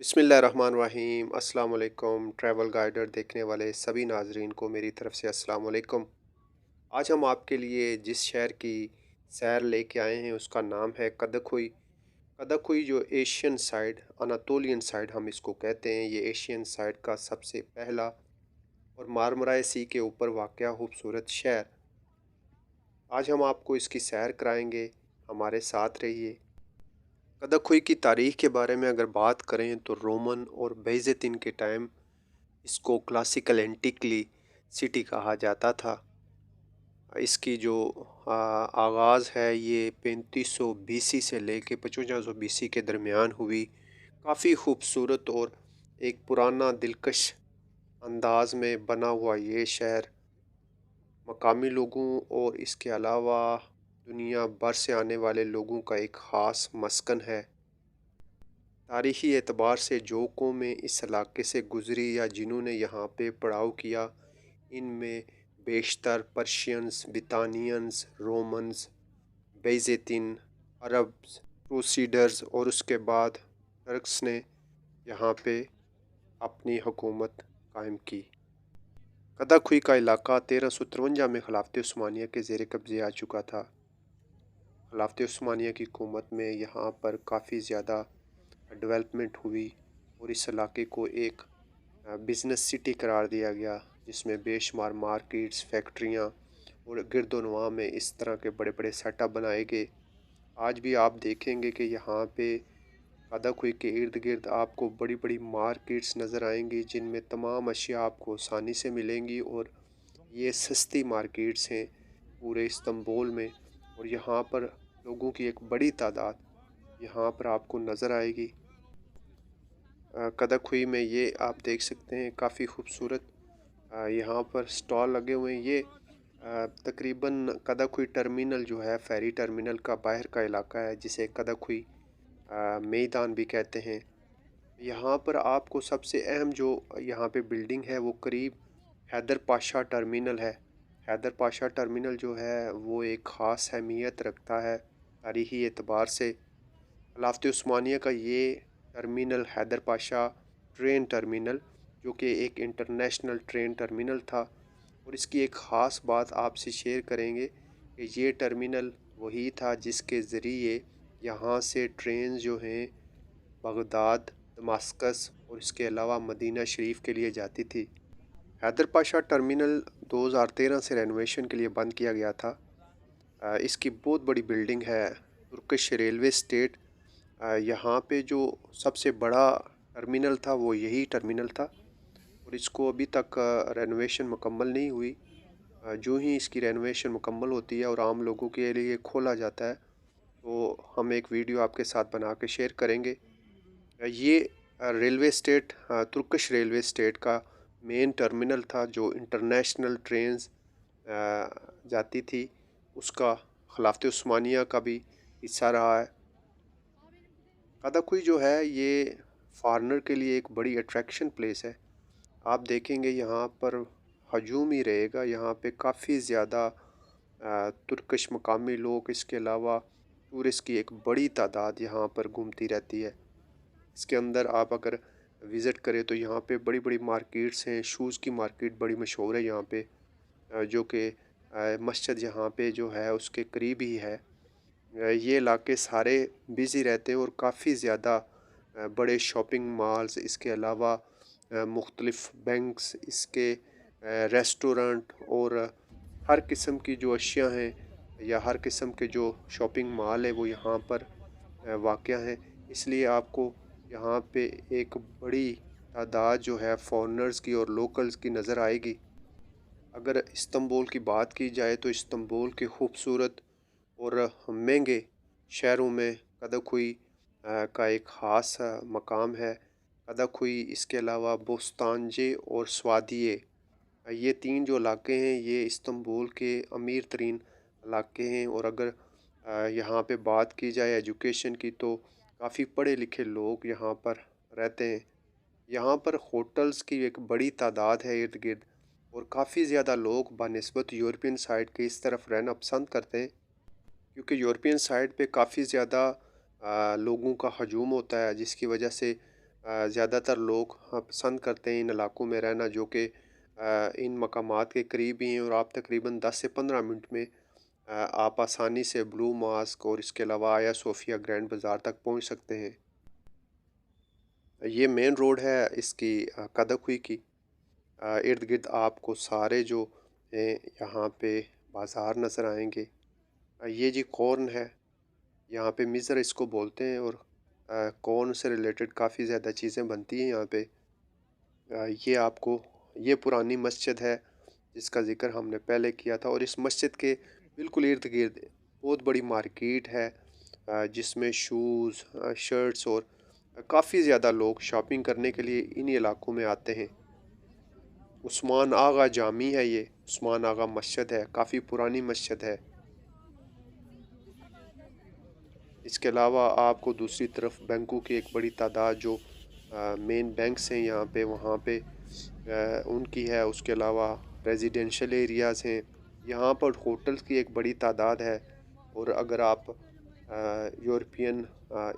बिस्मिल्लाहिर्रहमानिर्रहीम अस्सलाम वालेकुम। ट्रैवल गाइडर देखने वाले सभी नाजरीन को मेरी तरफ से अस्सलाम वालेकुम। आज हम आपके लिए जिस शहर की सैर लेके आए हैं उसका नाम है कदखुई। कदखुई जो एशियन साइड अनातोलियन साइड हम इसको कहते हैं, ये एशियन साइड का सबसे पहला और मारमराय सी के ऊपर वाक़या खूबसूरत शहर। आज हम आपको इसकी सैर कराएंगे, हमारे साथ रहिए। कदखुई की तारीख़ के बारे में अगर बात करें तो रोमन और बैज़ेंटाइन के टाइम इसको क्लासिकल एंटिकली सिटी कहा जाता था। इसकी जो आगाज़ है ये 3500 बीसी से लेके 5500 बीसी के दरमियान हुई। काफ़ी खूबसूरत और एक पुराना दिलकश अंदाज में बना हुआ ये शहर मकामी लोगों और इसके अलावा दुनिया भर से आने वाले लोगों का एक ख़ास मस्कन है। तारीख़ी एतबार से जो कौमें इस इलाके से गुज़री या जिन्होंने यहाँ पे पड़ाव किया, इनमें बेशतर पर्शियंस, बितानियंस, रोमन्स, बैज़ेंटाइन, अरब्स, क्रूसेडर्स और उसके बाद टर्क्स ने यहाँ पे अपनी हुकूमत कायम की। कदाखुई का इलाका 1353 में खिलाफत उस्मानिया के ज़ेर कब्ज़े आ चुका था। खिलाफत उस्मानिया की हुकूमत में यहाँ पर काफ़ी ज़्यादा डेवलपमेंट हुई और इस इलाके को एक बिज़नेस सिटी करार दिया गया, जिसमें बेशुमार मार्केट्स, फैक्ट्रियाँ और गिरदोनवा में इस तरह के बड़े बड़े सेटअप बनाए गए। आज भी आप देखेंगे कि यहाँ पे कदाकुई के इर्द गिर्द आपको बड़ी बड़ी मार्केट्स नज़र आएंगी, जिनमें तमाम अशिया आपको आसानी से मिलेंगी और ये सस्ती मार्केट्स हैं पूरे इस्तांबुल में। और यहाँ पर लोगों की एक बड़ी तादाद यहाँ पर आपको नज़र आएगी। कदाखुई में ये आप देख सकते हैं काफ़ी खूबसूरत यहाँ पर स्टॉल लगे हुए हैं। ये तकरीबन कदाखुई टर्मिनल जो है, फेरी टर्मिनल का बाहर का इलाका है, जिसे कदाखुई मैदान भी कहते हैं। यहाँ पर आपको सबसे अहम जो यहाँ पे बिल्डिंग है वो करीब हैदर पाशा टर्मिनल है। हैदर पाशा टर्मिनल जो है वो एक ख़ास अहमियत रखता है तारीख़ी एतबार से। खिलाफत उस्मानिया का ये terminal Haydarpasa train terminal, जो कि एक इंटरनेशनल ट्रेन टर्मिनल था, और इसकी एक ख़ास बात आपसे शेयर करेंगे कि ये टर्मिनल वही था जिसके ज़रिए यहाँ से ट्रेन जो हैं बगदाद, दमास्कस और इसके अलावा मदीना शरीफ के लिए जाती थी। हैदर पाशा टर्मिनल 2013 से रेनोवेशन के लिए बंद किया गया था। इसकी बहुत बड़ी बिल्डिंग है। तुर्किश रेलवे स्टेट यहाँ पे जो सबसे बड़ा टर्मिनल था वो यही टर्मिनल था, और इसको अभी तक रेनोवेशन मुकम्मल नहीं हुई। जो ही इसकी रेनोवेशन मुकम्मल होती है और आम लोगों के लिए खोला जाता है तो हम एक वीडियो आपके साथ बना के शेयर करेंगे। ये railway state Turkish railway state का मेन टर्मिनल था, जो इंटरनेशनल ट्रेन्स जाती थी उसका खिलाफत उस्मानिया का भी हिस्सा रहा है। कदाकुई जो है ये फॉरेनर के लिए एक बड़ी अट्रैक्शन प्लेस है। आप देखेंगे यहाँ पर हजूम ही रहेगा। यहाँ पे काफ़ी ज़्यादा तुर्किश मकामी लोग, इसके अलावा टूरिस्ट की एक बड़ी तादाद यहाँ पर घूमती रहती है। इसके अंदर आप अगर विज़िट करें तो यहाँ पे बड़ी बड़ी मार्केट्स हैं। शूज़ की मार्केट बड़ी मशहूर है यहाँ पे, जो कि मस्जिद यहाँ पे जो है उसके करीब ही है। ये इलाके सारे बिज़ी रहते हैं और काफ़ी ज़्यादा बड़े शॉपिंग मॉल्स, इसके अलावा मुख्तलिफ़ बैंक्स, इसके रेस्टोरेंट और हर किस्म की जो अशिया हैं या हर किस्म के जो शॉपिंग मॉल है वो यहाँ पर वाक़या हैं। इसलिए आपको यहाँ पे एक बड़ी तादाद जो है फॉरेनर्स की और लोकल्स की नज़र आएगी। अगर इस्तांबुल की बात की जाए तो इस्तांबुल के खूबसूरत और महंगे शहरों में कदाखुई का एक ख़ास मकाम है। कदाखुई, इसके अलावा बोस्तानजे और स्वादिये, ये तीन जो इलाके हैं ये इस्तांबुल के अमीर तरीन इलाके हैं। और अगर यहाँ पे बात की जाए एजुकेशन की तो काफ़ी पढ़े लिखे लोग यहाँ पर रहते हैं। यहाँ पर होटल्स की एक बड़ी तादाद है इर्द गिर्द, और काफ़ी ज़्यादा लोग बनिस्बत यूरोपियन साइड के इस तरफ रहना पसंद करते हैं, क्योंकि यूरोपियन साइड पे काफ़ी ज़्यादा लोगों का हजूम होता है, जिसकी वजह से ज़्यादातर लोग पसंद करते हैं इन इलाकों में रहना, जो कि इन मकामात के करीब ही हैं, और आप तकरीबन 10 से 15 मिनट में आप आसानी से ब्लू मॉस्क और इसके अलावा आया सोफिया ग्रैंड बाज़ार तक पहुंच सकते हैं। ये मेन रोड है इसकी कदक हुई की। इर्द गिर्द आपको सारे जो हैं यहाँ पे बाज़ार नज़र आएंगे। ये जी कॉर्न है, यहाँ पे मिज़र इसको बोलते हैं, और कॉर्न से रिलेटेड काफ़ी ज़्यादा चीज़ें बनती हैं यहाँ पे। ये आपको, ये पुरानी मस्जिद है जिसका ज़िक्र हमने पहले किया था, और इस मस्जिद के बिल्कुल इर्द गिर्द बहुत बड़ी मार्केट है, जिसमें शूज़, शर्ट्स और काफ़ी ज़्यादा लोग शॉपिंग करने के लिए इन्हीं इलाकों में आते हैं। उस्मान आगा जामी है ये, उस्मान आगा मस्जिद है, काफ़ी पुरानी मस्जिद है। इसके अलावा आपको दूसरी तरफ बैंकों की एक बड़ी तादाद, जो मेन बैंक्स हैं यहाँ पे, वहाँ पे उनकी है। उसके अलावा रेजिडेंशियल एरियाज़ हैं, यहाँ पर होटल्स की एक बड़ी तादाद है। और अगर आप यूरोपियन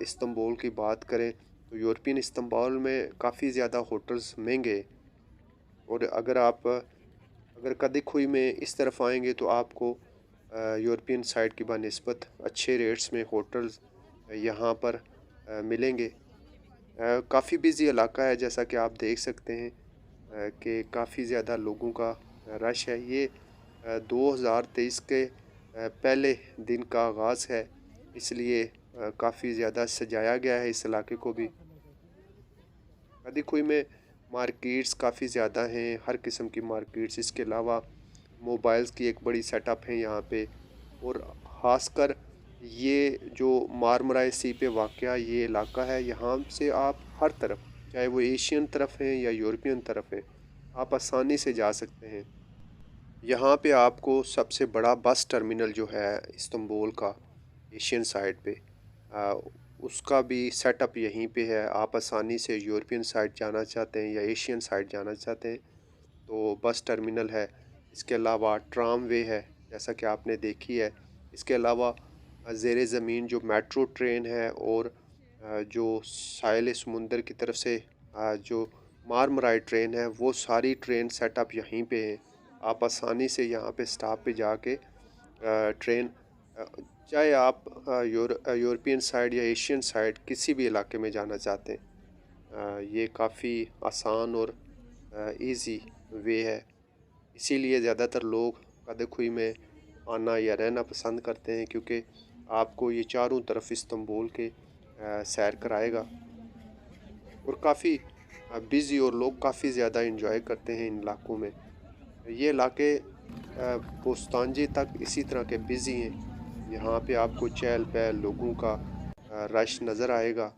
इस्तांबुल की बात करें, तो यूरोपियन इस्तांबुल में काफ़ी ज़्यादा होटल्स महंगे। और अगर कदीखुई में इस तरफ आएंगे तो आपको यूरोपियन साइड की बनिस्बत अच्छे रेट्स में होटल्स यहाँ पर मिलेंगे। काफ़ी बिज़ी इलाका है, जैसा कि आप देख सकते हैं कि काफ़ी ज़्यादा लोगों का रश है। ये 2023 के पहले दिन का आगाज़ है, इसलिए काफ़ी ज़्यादा सजाया गया है इस इलाके को भी। कदीखुई में मार्केट्स काफ़ी ज़्यादा हैं, हर किस्म की मार्केट्स। इसके अलावा मोबाइल्स की एक बड़ी सेटअप है यहाँ पे, और ख़ासकर ये जो मारमराई सी पे वाक़या ये इलाका है, यहाँ से आप हर तरफ, चाहे वो एशियन तरफ है या यूरोपियन तरफ है, आप आसानी से जा सकते हैं। यहाँ पे आपको सबसे बड़ा बस टर्मिनल जो है इस्तांबुल का, एशियन साइड पे, आ, उसका भी सेटअप यहीं पे है। आप आसानी से यूरोपियन साइड जाना चाहते हैं या एशियन साइड जाना चाहते हैं तो बस टर्मिनल है। इसके अलावा ट्राम वे है, जैसा कि आपने देखी है। इसके अलावा ज़ेरे ज़मीन जो मेट्रो ट्रेन है, और जो साहिल समुंदर की तरफ से जो मारमराई ट्रेन है, वो सारी ट्रेन सेटअप यहीं पे है। आप आसानी से यहाँ पे स्टॉप पे जाके ट्रेन, अ, चाहे आप यूरोपियन साइड या एशियन साइड किसी भी इलाके में जाना चाहते हैं, ये काफ़ी आसान और इजी वे है। इसीलिए ज़्यादातर लोग कदखुई में आना या रहना पसंद करते हैं, क्योंकि आपको ये चारों तरफ इस्तांबुल के सैर कराएगा। और काफ़ी बिज़ी, और लोग काफ़ी ज़्यादा इंजॉय करते हैं इन इलाकों में। ये इलाके पोस्तांजी तक इसी तरह के बिज़ी हैं। यहाँ पे आपको चहल पहल लोगों का रश नज़र आएगा।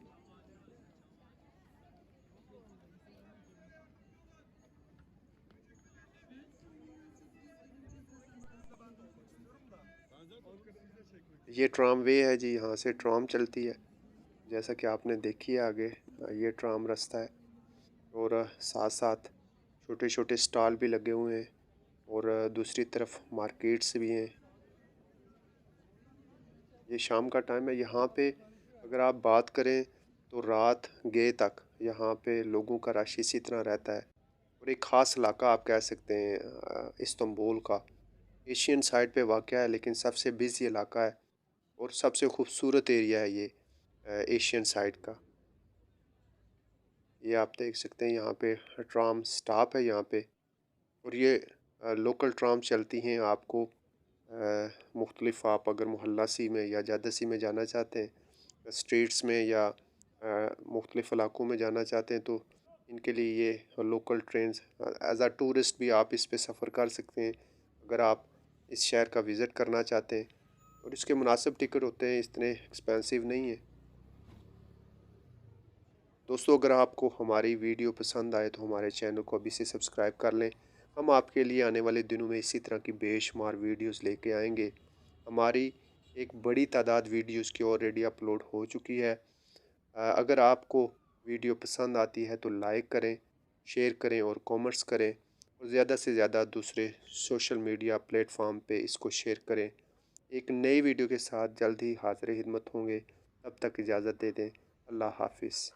ये ट्राम वे है जी, यहाँ से ट्राम चलती है, जैसा कि आपने देखी है आगे। ये ट्राम रास्ता है, और साथ साथ छोटे छोटे स्टॉल भी लगे हुए हैं, और दूसरी तरफ मार्केट्स भी हैं। ये शाम का टाइम है यहाँ पे। अगर आप बात करें तो रात गए तक यहाँ पे लोगों का रश इसी तरह रहता है। और एक ख़ास इलाका आप कह सकते हैं इस्तांबुल का, एशियन साइड पे वाक़या है, लेकिन सबसे बिज़ी इलाका है और सबसे खूबसूरत एरिया है ये एशियन साइड का। ये आप देख सकते हैं, यहाँ पे ट्राम स्टॉप है यहाँ पे। और ये लोकल ट्राम चलती हैं। आपको मुख्तलिफ, आप अगर मोहल्ला सी में या ज़्यादा सी में जाना चाहते हैं, स्ट्रीट्स में या मुख्तलिफ इलाकों में जाना चाहते हैं, तो इनके लिए ये लोकल ट्रेन्स, एज़ आ टूरिस्ट भी आप इस पे सफ़र कर सकते हैं अगर आप इस शहर का विज़िट करना चाहते हैं। और इसके मुनासिब टिकट होते हैं, इतने एक्सपेंसिव नहीं है। दोस्तों, अगर आपको हमारी वीडियो पसंद आए तो हमारे चैनल को अभी से सब्सक्राइब कर लें। हम आपके लिए आने वाले दिनों में इसी तरह की बेशुमार वीडियोस लेके आएंगे। हमारी एक बड़ी तादाद वीडियोस की ऑलरेडी अपलोड हो चुकी है। अगर आपको वीडियो पसंद आती है तो लाइक करें, शेयर करें और कमेंट्स करें, और ज़्यादा से ज़्यादा दूसरे सोशल मीडिया प्लेटफॉर्म पे इसको शेयर करें। एक नई वीडियो के साथ जल्द ही हाज़िर खिदमत होंगे। तब तक इजाज़त दे दें। अल्लाह हाफिज़।